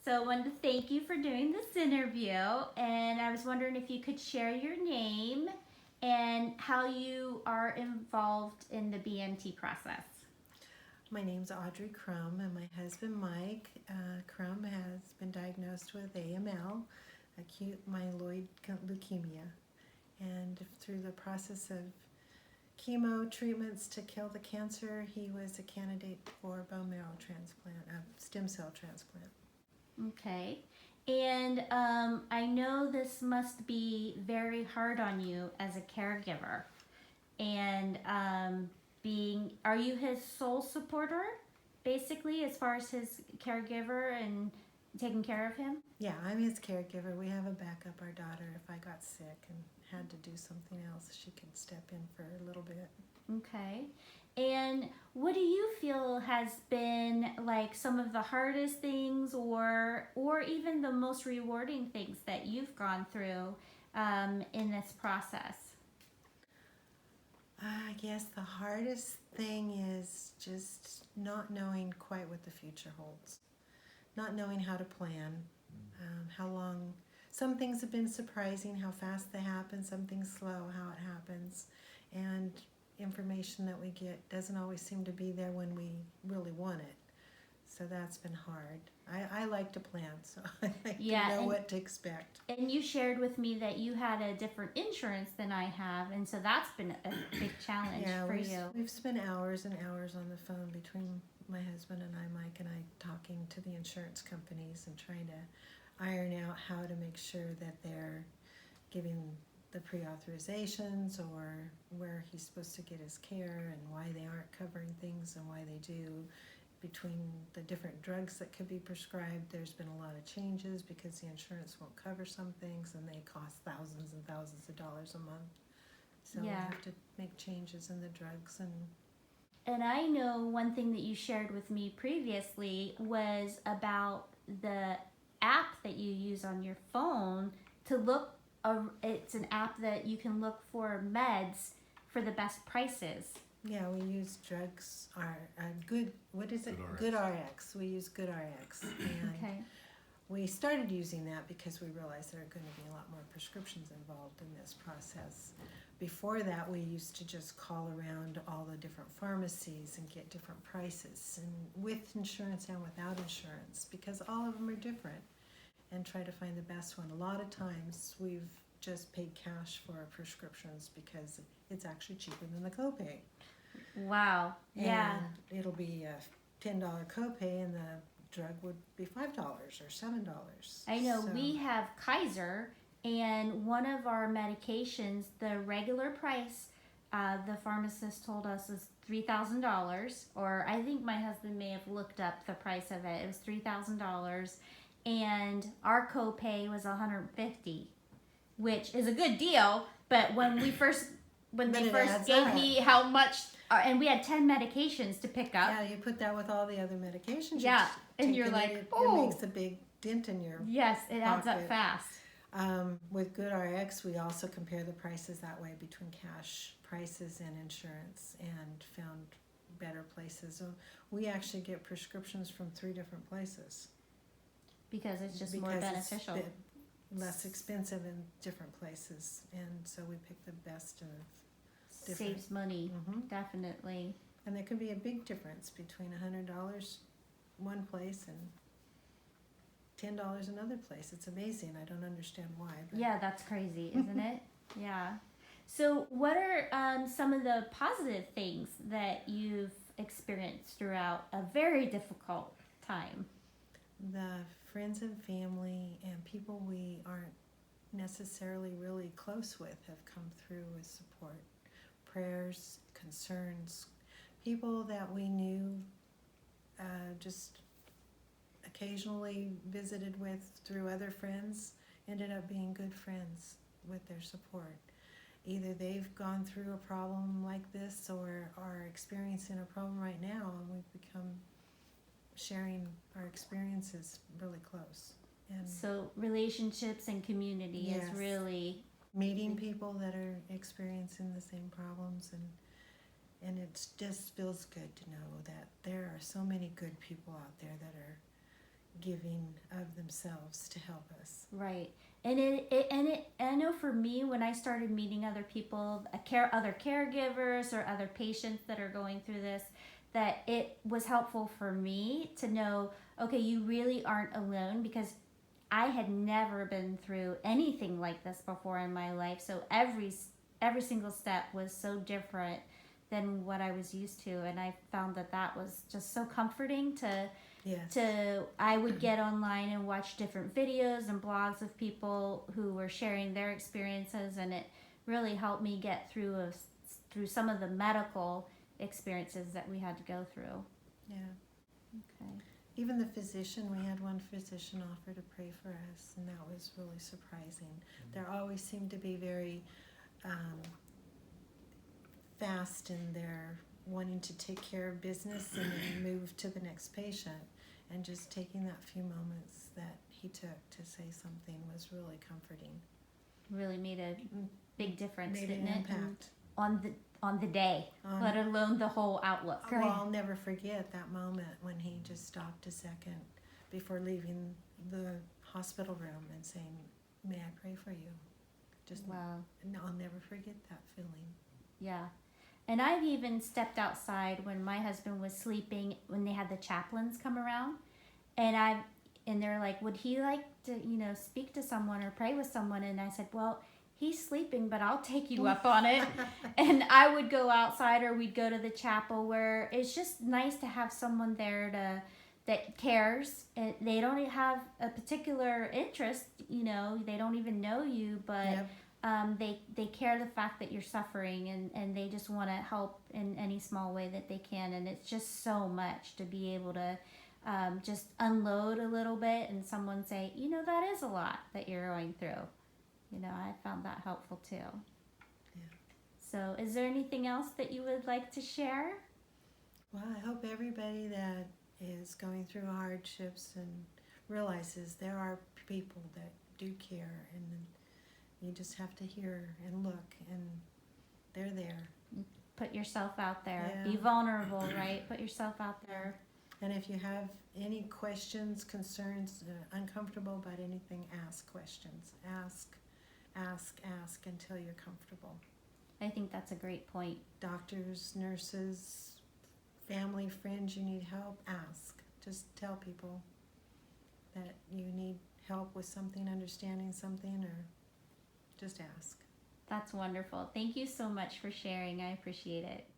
So I wanted to thank you for doing this interview, and I was wondering if you could share your name and how you are involved in the BMT process. My name's Audrey Crum, and my husband Mike Crum has been diagnosed with AML, acute myeloid leukemia. And through the process of chemo treatments to kill the cancer, he was a candidate for bone marrow transplant, a stem cell transplant. Okay. And I know this must be very hard on you as a caregiver. And are you his sole supporter, basically, as far as his caregiver and taking care of him? Yeah, I'm his caregiver. We have a backup. Our daughter, if I got sick and had to do something else, she could step in for a little bit. Okay. And what do you feel has been like some of the hardest things or even the most rewarding things that you've gone through in this process? I guess the hardest thing is just not knowing quite what the future holds, not knowing how to plan, how long. Some things have been surprising, how fast they happen, some things slow, how it happens, and information that we get doesn't always seem to be there when we really want it. So that's been hard. I like to plan, so I like to know what to expect. And you shared with me that you had a different insurance than I have, and so that's been a big challenge for you. We've spent hours and hours on the phone between my husband and Mike and I, talking to the insurance companies and trying to iron out how to make sure that they're giving the pre-authorizations or where he's supposed to get his care and why they aren't covering things and why they do. Between the different drugs that could be prescribed, there's been a lot of changes because the insurance won't cover some things and they cost thousands and thousands of dollars a month. So we have to make changes in the drugs. And I know one thing that you shared with me previously was about the app that you use on your phone to look. It's an app that you can look for meds for the best prices. Yeah, we use drugs. GoodRx. We use GoodRx. And we started using that because we realized there are going to be a lot more prescriptions involved in this process. Before that, we used to just call around all the different pharmacies and get different prices, and with insurance and without insurance, because all of them are different, and try to find the best one. A lot of times we've just paid cash for our prescriptions because it's actually cheaper than the copay. Wow. Yeah. And it'll be a $10 copay and the drug would be $5 or $7. I know. So we have Kaiser, and one of our medications, the regular price, the pharmacist told us is $3,000, or I think my husband may have looked up the price of it. It was $3,000, and our copay was $150, which is a good deal. But when they first gave me how much, and we had 10 medications to pick up. Yeah, you put that with all the other medications. Yeah, and you're like, it makes a big dent in your Yes, it adds up fast. With GoodRx, we also compare the prices that way between cash prices and insurance, and found better places. So we actually get prescriptions from 3 different places. Because it's just more beneficial. It's less expensive in different places, and so we pick the best of different. Saves money, definitely. And there can be a big difference between $100 one place and $10 another place. It's amazing. I don't understand why. But. Yeah, that's crazy, isn't it? Yeah. So what are some of the positive things that you've experienced throughout a very difficult time? The friends and family and people we aren't necessarily really close with have come through with support, prayers, concerns. People that we knew just occasionally visited with through other friends ended up being good friends with their support. Either they've gone through a problem like this or are experiencing a problem right now, and we've become sharing our experiences really close. And so relationships and community is really meeting people that are experiencing the same problems, and it just feels good to know that there are so many good people out there that are giving of themselves to help us. Right. And I know for me, when I started meeting other people, other caregivers or other patients that are going through this, that it was helpful for me to know, okay, you really aren't alone, because I had never been through anything like this before in my life. So every single step was so different than what I was used to, and I found that was just so comforting to Yes. I would get online and watch different videos and blogs of people who were sharing their experiences, and it really helped me get through some of the medical experiences that we had to go through. Yeah. Okay. Even the physician, we had one physician offer to pray for us, and that was really surprising. There always seemed to be very fast in their wanting to take care of business and then move to the next patient. And just taking that few moments that he took to say something was really comforting. Really made a big difference, Made didn't an it? impact. On the day, let alone the whole outlook. Well, I'll never forget that moment when he just stopped a second before leaving the hospital room and saying, "May I pray for you?" Just Wow. No, I'll never forget that feeling. Yeah. And I've even stepped outside when my husband was sleeping, when they had the chaplains come around, and they're like, would he like to, speak to someone or pray with someone? And I said, well, he's sleeping, but I'll take you up on it. And I would go outside, or we'd go to the chapel, where it's just nice to have someone there that cares. And they don't have a particular interest, they don't even know you, but Yep. they care the fact that you're suffering, and they just want to help in any small way that they can. And it's just so much to be able to just unload a little bit, and someone say, that is a lot that you're going through. I found that helpful too. Yeah. So is there anything else that you would like to share? Well, I hope everybody that is going through hardships and realizes there are people that do care, and you just have to hear and look, and they're there. Put yourself out there. Yeah. Be vulnerable, right? Put yourself out there. And if you have any questions, concerns, uncomfortable about anything, ask questions. Ask until you're comfortable. I think that's a great point. Doctors, nurses, family, friends, you need help, ask. Just tell people that you need help with something, understanding something, or just ask. That's wonderful. Thank you so much for sharing. I appreciate it.